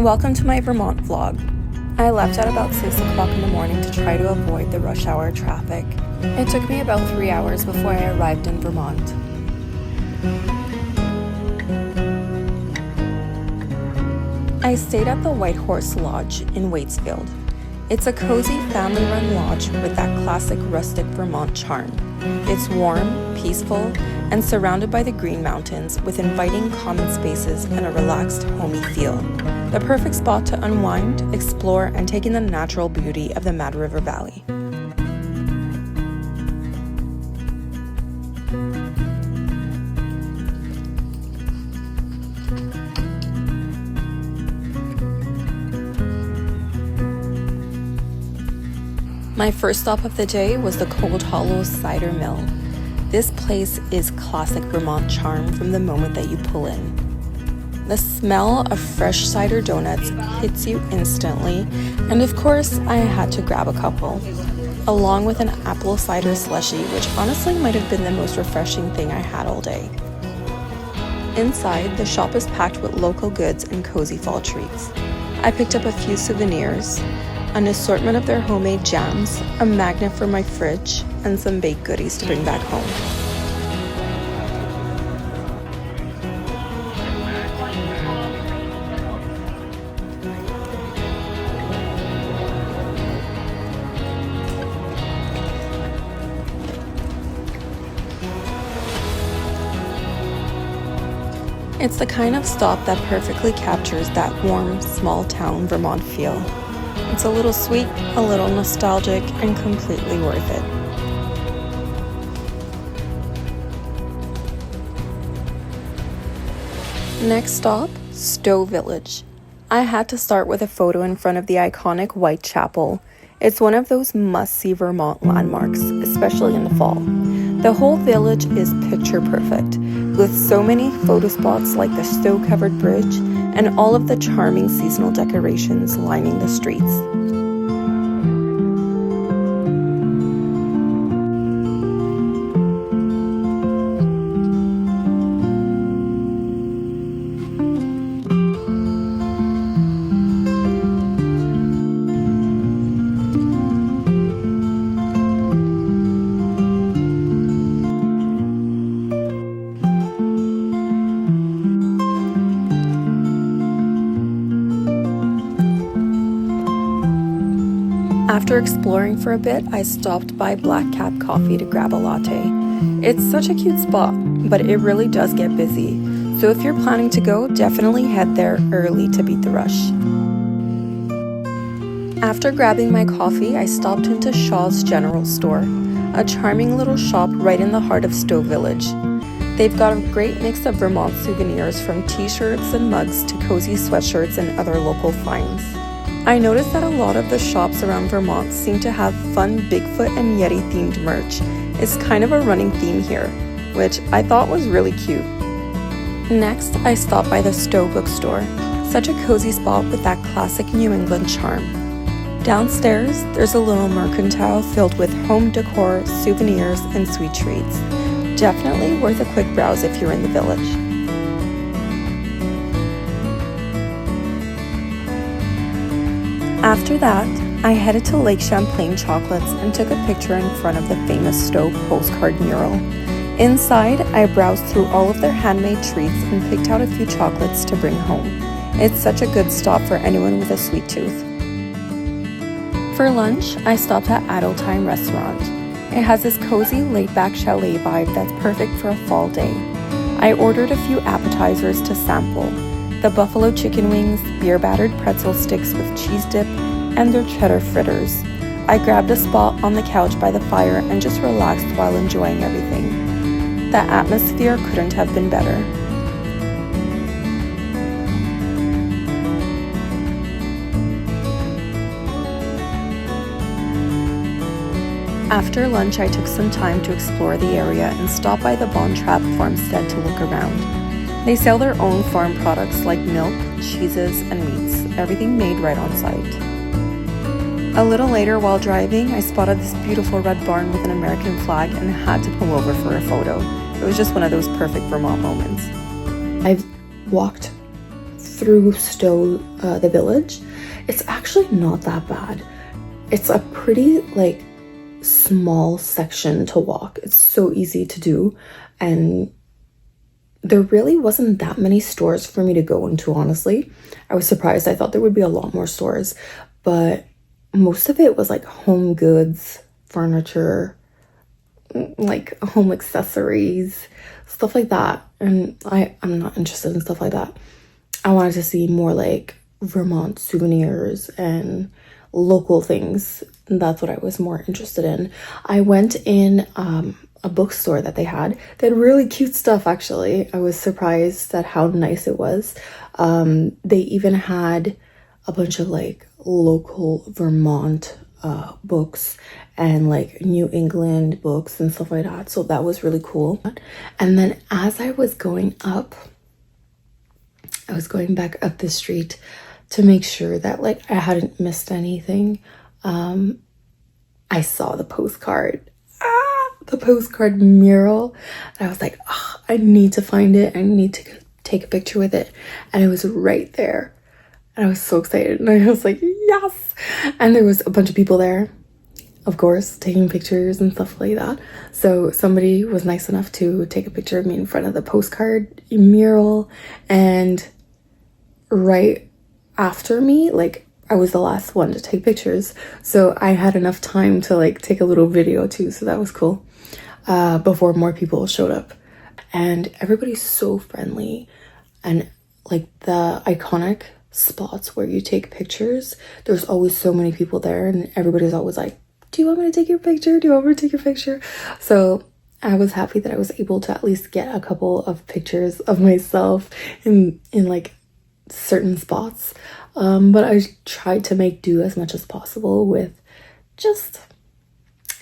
welcome to my Vermont vlog. I left at about 6 o'clock in the morning to try to avoid the rush hour traffic. It took me about 3 hours before I arrived in Vermont. I stayed at the White Horse Lodge in Waitsfield. It's a cozy family-run lodge with that classic rustic Vermont charm. It's warm, peaceful, and surrounded by the Green Mountains with inviting common spaces and a relaxed, homey feel. The perfect spot to unwind, explore, and take in the natural beauty of the Mad River Valley. My first stop of the day was the Cold Hollow Cider Mill. This place is classic Vermont charm from the moment that you pull in. The smell of fresh cider donuts hits you instantly, and of course, I had to grab a couple, along with an apple cider slushie, which honestly might have been the most refreshing thing I had all day. Inside, the shop is packed with local goods and cozy fall treats. I picked up a few souvenirs, an assortment of their homemade jams, a magnet for my fridge, and some baked goodies to bring back home. It's the kind of stop that perfectly captures that warm, small-town Vermont feel. It's a little sweet, a little nostalgic, and completely worth it. Next stop, Stowe Village. I had to start with a photo in front of the iconic White Chapel. It's one of those must-see Vermont landmarks, especially in the fall. The whole village is picture perfect, with so many photo spots like the snow-covered bridge and all of the charming seasonal decorations lining the streets. After exploring for a bit, I stopped by Black Cap Coffee to grab a latte. It's such a cute spot, but it really does get busy, so if you're planning to go, definitely head there early to beat the rush. After grabbing my coffee, I stopped into Shaw's General Store, a charming little shop right in the heart of Stowe Village. They've got a great mix of Vermont souvenirs, from t-shirts and mugs to cozy sweatshirts and other local finds. I noticed that a lot of the shops around Vermont seem to have fun Bigfoot and Yeti themed merch. It's kind of a running theme here, which I thought was really cute. Next, I stopped by the Stowe bookstore, such a cozy spot with that classic New England charm. Downstairs, there's a little mercantile filled with home decor, souvenirs, and sweet treats. Definitely worth a quick browse if you're in the village. After that, I headed to Lake Champlain Chocolates and took a picture in front of the famous Stowe postcard mural. Inside, I browsed through all of their handmade treats and picked out a few chocolates to bring home. It's such a good stop for anyone with a sweet tooth. For lunch, I stopped at Adult Time Restaurant. It has this cozy, laid-back chalet vibe that's perfect for a fall day. I ordered a few appetizers to sample: the buffalo chicken wings, beer-battered pretzel sticks with cheese dip, and their cheddar fritters. I grabbed a spot on the couch by the fire and just relaxed while enjoying everything. The atmosphere couldn't have been better. After lunch, I took some time to explore the area and stopped by the Von Trapp farmstead to look around. They sell their own farm products like milk, cheeses, and meats, everything made right on site. A little later, while driving, I spotted this beautiful red barn with an American flag and had to pull over for a photo. It was just one of those perfect Vermont moments. I've walked through Stowe, the village. It's actually not that bad. It's a pretty like small section to walk. It's so easy to do, and there really wasn't that many stores for me to go into, honestly. I was surprised. I thought there would be a lot more stores, but most of it was like home goods, furniture, like home accessories, stuff like that. And I'm not interested in stuff like that. I wanted to see more like Vermont souvenirs and local things. That's what I was more interested in. I went in a bookstore that they had. They had really cute stuff, actually. I was surprised at how nice it was. They even had a bunch of like local Vermont books and like New England books and stuff like that. So that was really cool. And then as I was going up, I was going back up the street to make sure that like I hadn't missed anything. I saw the postcard. The postcard mural. And I was like, oh, I need to find it. I need to take a picture with it. And it was right there. And I was so excited. And I was like, yes. And there was a bunch of people there, of course, taking pictures and stuff like that. So somebody was nice enough to take a picture of me in front of the postcard mural. And right after me, like, I was the last one to take pictures. So I had enough time to like take a little video too. So that was cool. Before more people showed up. And everybody's so friendly. And like the iconic spots where you take pictures, there's always so many people there, and everybody's always like, do you want me to take your picture? Do you want me to take your picture? So I was happy that I was able to at least get a couple of pictures of myself in like certain spots. But I tried to make do as much as possible with just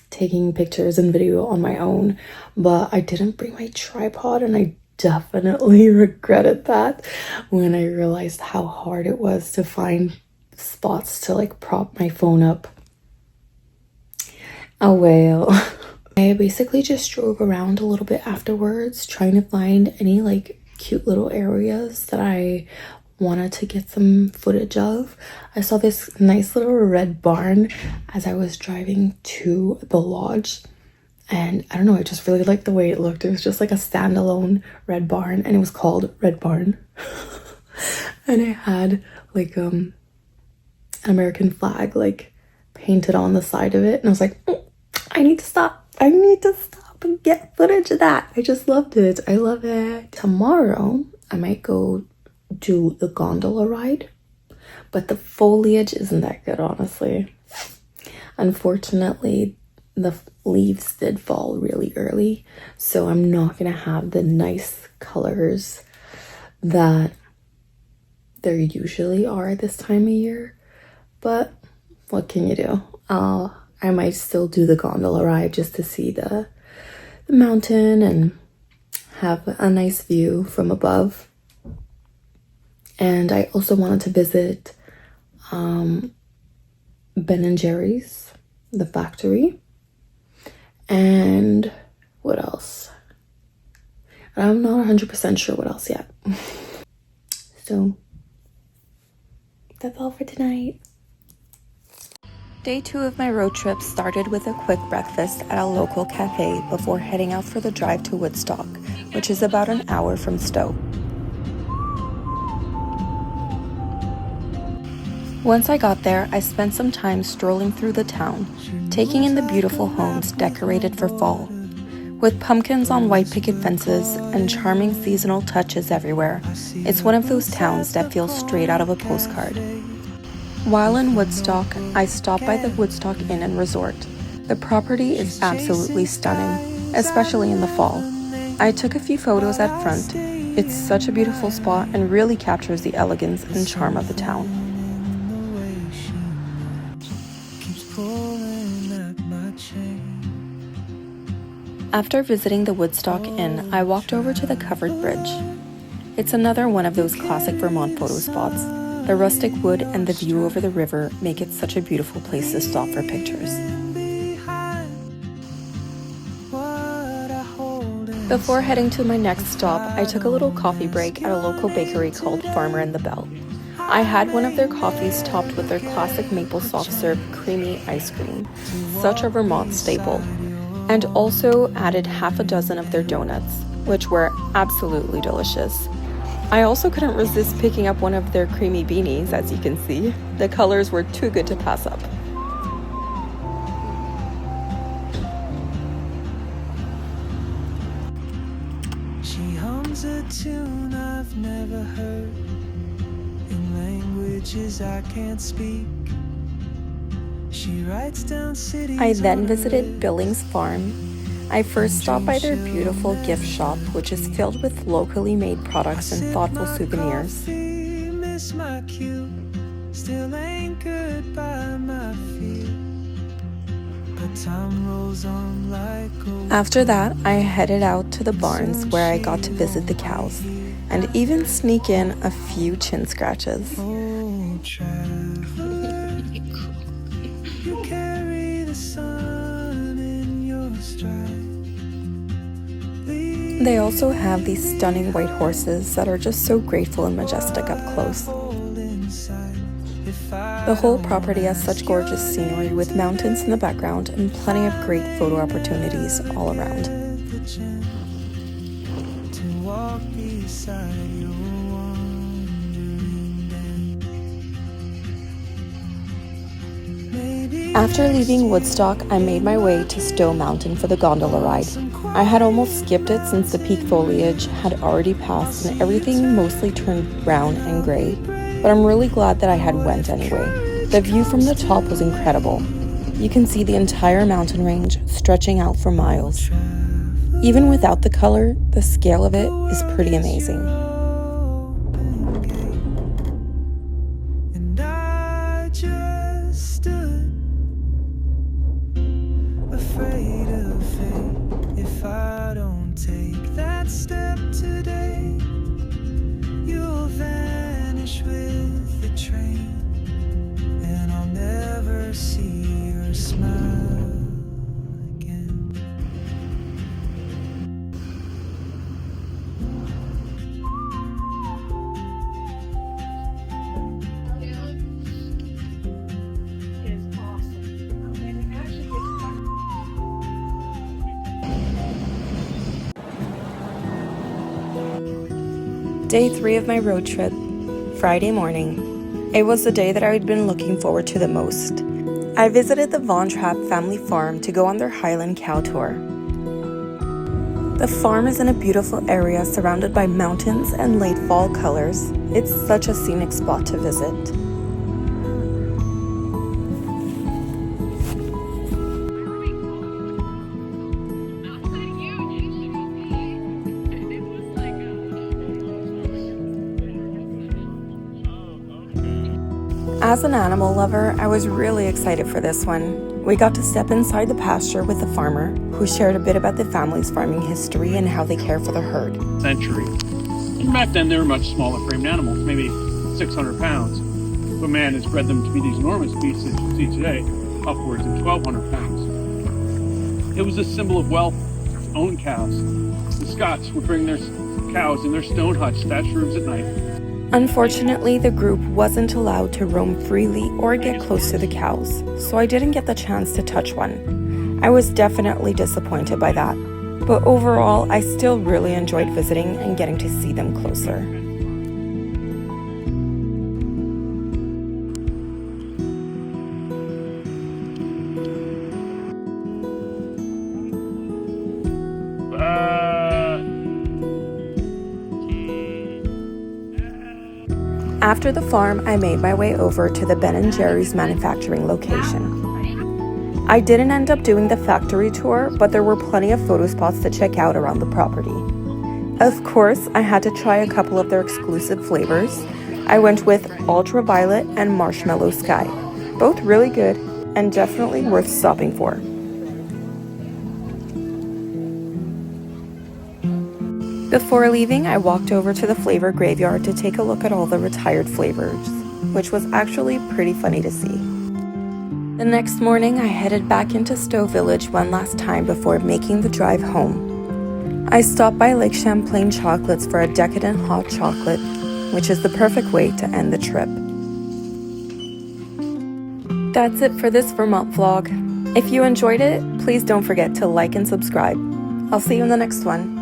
taking pictures and video on my own. But I didn't bring my tripod, and I definitely regretted that when I realized how hard it was to find spots to like prop my phone up. Oh well. I basically just drove around a little bit afterwards, trying to find any like cute little areas that I wanted to get some footage of. I saw this nice little red barn as I was driving to the lodge, and I don't know, I just really liked the way it looked. It was just like a standalone red barn, and it was called Red Barn. And it had like an American flag like painted on the side of it, and I was like, I need to stop and get footage of that. I just loved it. I love it. Tomorrow I might go do the gondola ride, but the foliage isn't that good, honestly. Unfortunately, the leaves did fall really early, so I'm not gonna have the nice colors that there usually are this time of year. But what can you do? I might still do the gondola ride just to see the mountain and have a nice view from above. And I also wanted to visit Ben and Jerry's, the factory. And what else? I'm not 100% sure what else yet. So that's all for tonight. Day 2 of my road trip started with a quick breakfast at a local cafe before heading out for the drive to Woodstock, which is about an hour from Stowe. Once I got there, I spent some time strolling through the town, taking in the beautiful homes decorated for fall. With pumpkins on white picket fences and charming seasonal touches everywhere, it's one of those towns that feels straight out of a postcard. While in Woodstock, I stopped by the Woodstock Inn and Resort. The property is absolutely stunning, especially in the fall. I took a few photos at front. It's such a beautiful spot and really captures the elegance and charm of the town. After visiting the Woodstock Inn, I walked over to the covered bridge. It's another one of those classic Vermont photo spots. The rustic wood and the view over the river make it such a beautiful place to stop for pictures. Before heading to my next stop, I took a little coffee break at a local bakery called Farmer and the Bell. I had one of their coffees topped with their classic maple soft serve creamy ice cream, such a Vermont staple, and also added half a dozen of their donuts, which were absolutely delicious. I also couldn't resist picking up one of their creamy beanies, as you can see. The colors were too good to pass up. She hums a tune I've never heard in languages I can't speak. She writes down cities. I then visited Billings Farm. I first stopped by their beautiful gift shop, which is filled with locally made products and thoughtful souvenirs. Miss my cue, still anchored by my feet. But time rolls on like a... After that, I headed out to the barns where I got to visit the cows and even sneak in a few chin scratches. Oh, traveler, you carry the sun in your stride. They also have these stunning white horses that are just so graceful and majestic up close. The whole property has such gorgeous scenery with mountains in the background and plenty of great photo opportunities all around. To walk beside your wandering day. After leaving Woodstock, I made my way to Stowe Mountain for the gondola ride. I had almost skipped it since the peak foliage had already passed and everything mostly turned brown and gray, but I'm really glad that I had went anyway. The view from the top was incredible. You can see the entire mountain range stretching out for miles. Even without the color, the scale of it is pretty amazing. And I just stood afraid of fate. If I don't take that step today, you'll vanish with the train, and I'll never see your smile again. Day 3 of my road trip, Friday morning. It was the day that I had been looking forward to the most. I visited the Von Trapp family farm to go on their Highland cow tour. The farm is in a beautiful area surrounded by mountains and late fall colors. It's such a scenic spot to visit. As an animal lover, I was really excited for this one. We got to step inside the pasture with the farmer, who shared a bit about the family's farming history and how they care for the herd. Century. And back then they were much smaller framed animals, maybe 600 pounds. But man has bred them to be these enormous beasts that you see today, upwards of 1,200 pounds. It was a symbol of wealth to own cows. The Scots would bring their cows in their stone huts, thatched roofs at night. Unfortunately, the group wasn't allowed to roam freely or get close to the cows, so I didn't get the chance to touch one. I was definitely disappointed by that, but overall, I still really enjoyed visiting and getting to see them closer. After the farm, I made my way over to the Ben & Jerry's manufacturing location. I didn't end up doing the factory tour, but there were plenty of photo spots to check out around the property. Of course, I had to try a couple of their exclusive flavors. I went with Ultraviolet and Marshmallow Sky, both really good and definitely worth stopping for. Before leaving, I walked over to the flavor graveyard to take a look at all the retired flavors, which was actually pretty funny to see. The next morning, I headed back into Stowe Village one last time before making the drive home. I stopped by Lake Champlain Chocolates for a decadent hot chocolate, which is the perfect way to end the trip. That's it for this Vermont vlog. If you enjoyed it, please don't forget to like and subscribe. I'll see you in the next one.